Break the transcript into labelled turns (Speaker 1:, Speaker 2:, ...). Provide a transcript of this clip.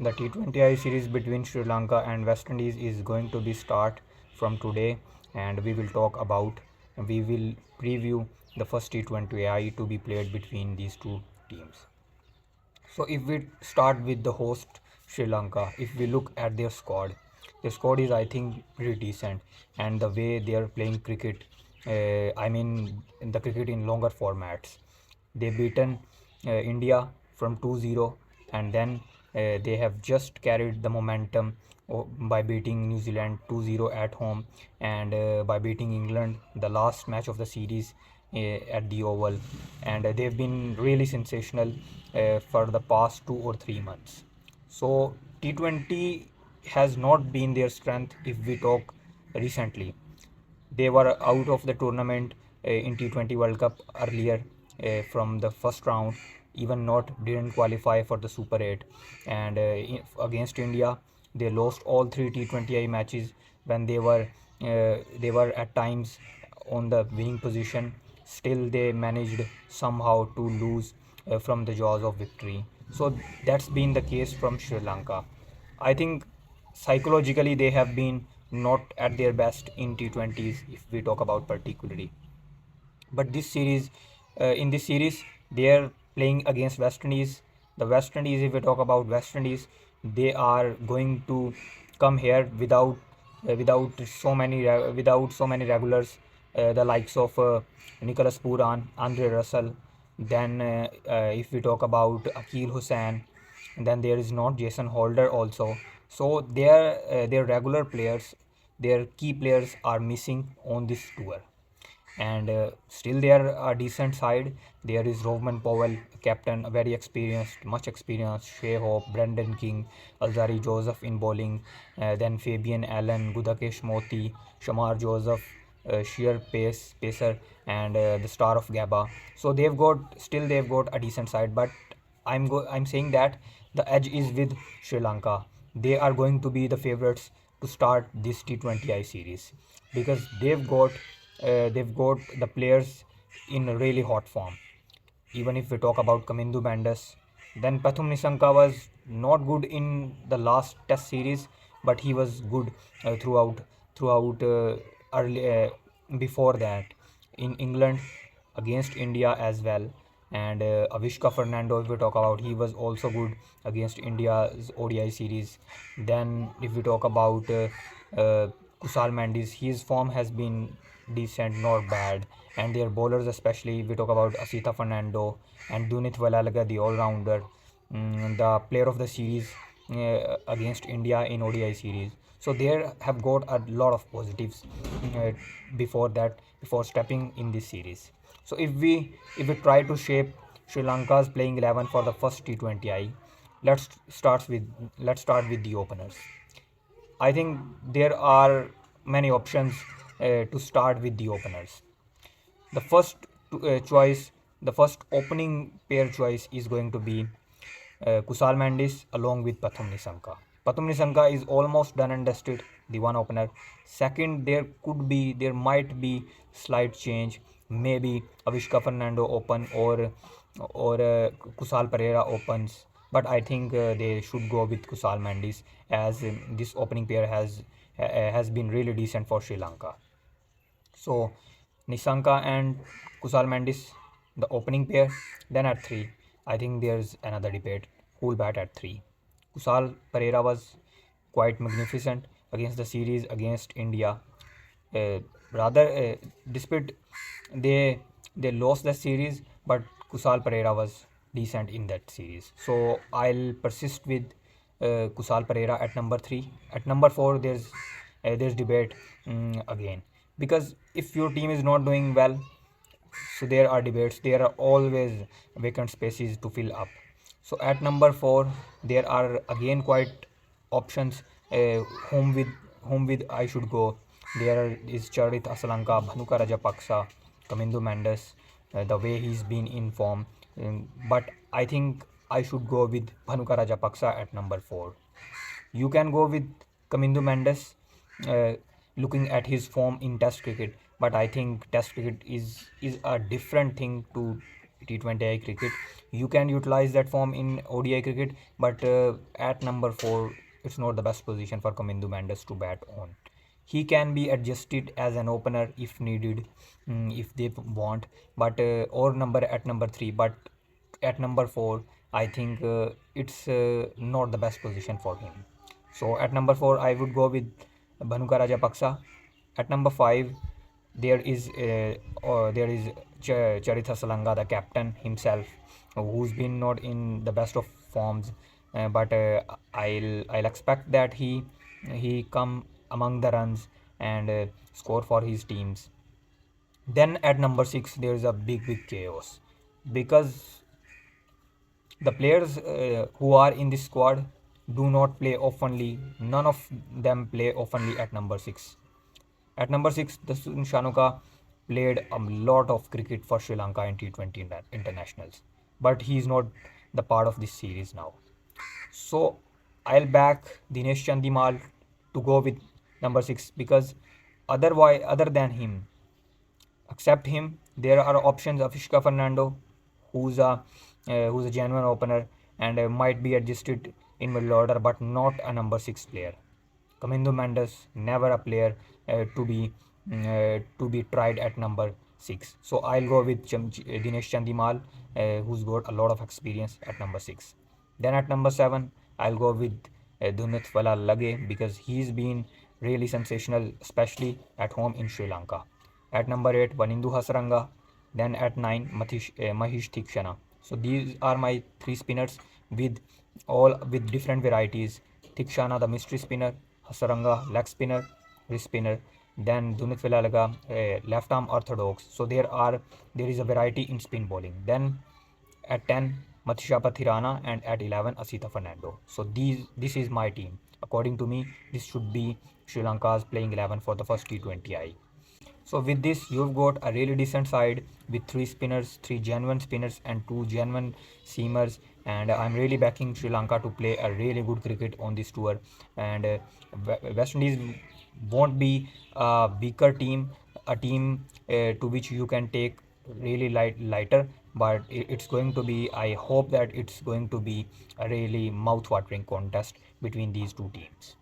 Speaker 1: The T20I series between Sri Lanka and West Indies is going to be start from today, and we will preview the first T20I to be played between these two teams. So if we start with the host Sri Lanka, if we look at their squad is I think pretty decent, and the way they are playing cricket, I mean in the cricket in longer formats, they beaten India from 2-0, and then they have just carried the momentum by beating New Zealand 2-0 at home, and by beating England the last match of the series at the Oval, and they've been really sensational for the past 2 or 3 months. So T20 has not been their strength if we talk recently. They were out of the tournament in T20 World Cup earlier from the first round, even not didn't qualify for the Super 8, and against India they lost all three T20I matches when they were at times on the winning position. Still they managed somehow to lose from the jaws of victory. So that's been the case from Sri Lanka. I think psychologically they have been not at their best in T20s if we talk about particularly. But in this series, they are playing against West Indies. The West Indies, if we talk about West Indies, they are going to come here without so many regulars, the likes of Nicholas Pooran, Andre Russell. Then, if we talk about Akil Hussain, then there is not Jason Holder also. So their regular players, their key players are missing on this tour, and still they are a decent side. There is Roman Powell, captain, very experienced, much experienced, Shea Hope, Brendan King, Alzari Joseph in bowling, then Fabian Allen, Gudakesh Moti, Shamar Joseph, sheer pacer, and the star of Gabba. So they've got a decent side, but I'm saying that the edge is with Sri Lanka. They are going to be the favorites to start this T20I series because they've got the players in a really hot form. Even if we talk about Kamindu Bandas, then Pathum Nisanka was not good in the last Test series, but he was good throughout early before that in England against India as well. And Avishka Fernando, if we talk about, he was also good against India's ODI series. Then if we talk about Kusal Mendes, his form has been decent, not bad. And their bowlers, especially, we talk about Asita Fernando and Dunit Valalaga, the all-rounder, the player of the series against India in ODI series. So they have got a lot of positives uh, before stepping in this series. So if we try to shape Sri Lanka's playing 11 for the first T20I, let's start with the openers. I think there are many options to start with the openers. The first choice, the first opening pair choice is going to be Kusal Mendes along with Pathum Nisanka. Pathum Nisanka is almost done and dusted, the one opener. Second, there might be slight change. Maybe Avishka Fernando open or Kusal Pereira opens. But I think they should go with Kusal Mendes as this opening pair has been really decent for Sri Lanka. So Nisanka and Kusal Mendes, the opening pair. Then at three, I think there's another debate. Who'll bat at three? Kusal Pereira was quite magnificent against the series against India. Rather, despite they they lost the series, but Kusal Pereira was decent in that series. So I'll persist with Kusal Pereira at number three. At number four, there's debate again, because if your team is not doing well, so there are debates. There are always vacant spaces to fill up. So at number four, there are again quite options. Whom with I should go. There is Charit Asalanka, Bhanuka Rajapaksa, Kamindu Mendes, the way he's been in form. But I think I should go with Bhanuka Rajapaksa at number four. You can go with Kamindu Mendes, uh, looking at his form in Test cricket, but I think Test cricket is a different thing T20I cricket. You can utilize that form in ODI cricket, but at number 4, it's not the best position for Kamindu Mendes to bat on. He can be adjusted as an opener if needed, if they want, but or number at number 3. But at number 4, I think it's not the best position for him. So at number 4, I would go with Bhanuka Rajapaksa. At number 5, there is Charitha Salanga, the captain himself, who's been not in the best of forms, but I'll expect that he come among the runs and score for his teams. Then at number 6, there is a big chaos because the players who are in this squad do not play oftenly. None of them play oftenly at number 6. At number 6, the Shanuka played a lot of cricket for Sri Lanka in T20 internationals, but he is not the part of this series now. So I'll back Dinesh Chandimal to go with number 6 because other than him, except him, there are options of Ishka Fernando, who's a genuine opener and might be adjusted in middle order, but not a number 6 player. Kamindu Mendes, never a player to be tried at number 6. So I'll go with Dinesh Chandimal, who's got a lot of experience at number 6. Then at number 7, I'll go with Dhunithwala Lage because he's been really sensational, especially at home in Sri Lanka. At number 8, Vanindu Hasaranga. Then at 9, Mahesh Thikshana. So these are my 3 spinners with all with different varieties. Thikshana, the mystery spinner; Hasaranga, leg spinner, wrist spinner; then Dunit Velalaga, left arm orthodox. So there is a variety in spin bowling. Then at 10, Matisha Pathirana, and at 11, Asita Fernando. So this is my team. According to me, this should be Sri Lanka's playing 11 for the first T20I. So with this, you've got a really decent side with 3 spinners, 3 genuine spinners, and 2 genuine seamers. And I'm really backing Sri Lanka to play a really good cricket on this tour. And West Indies won't be a weaker team, a team to which you can take really lighter. But it's going to be. I hope that it's going to be a really mouth-watering contest between these 2 teams.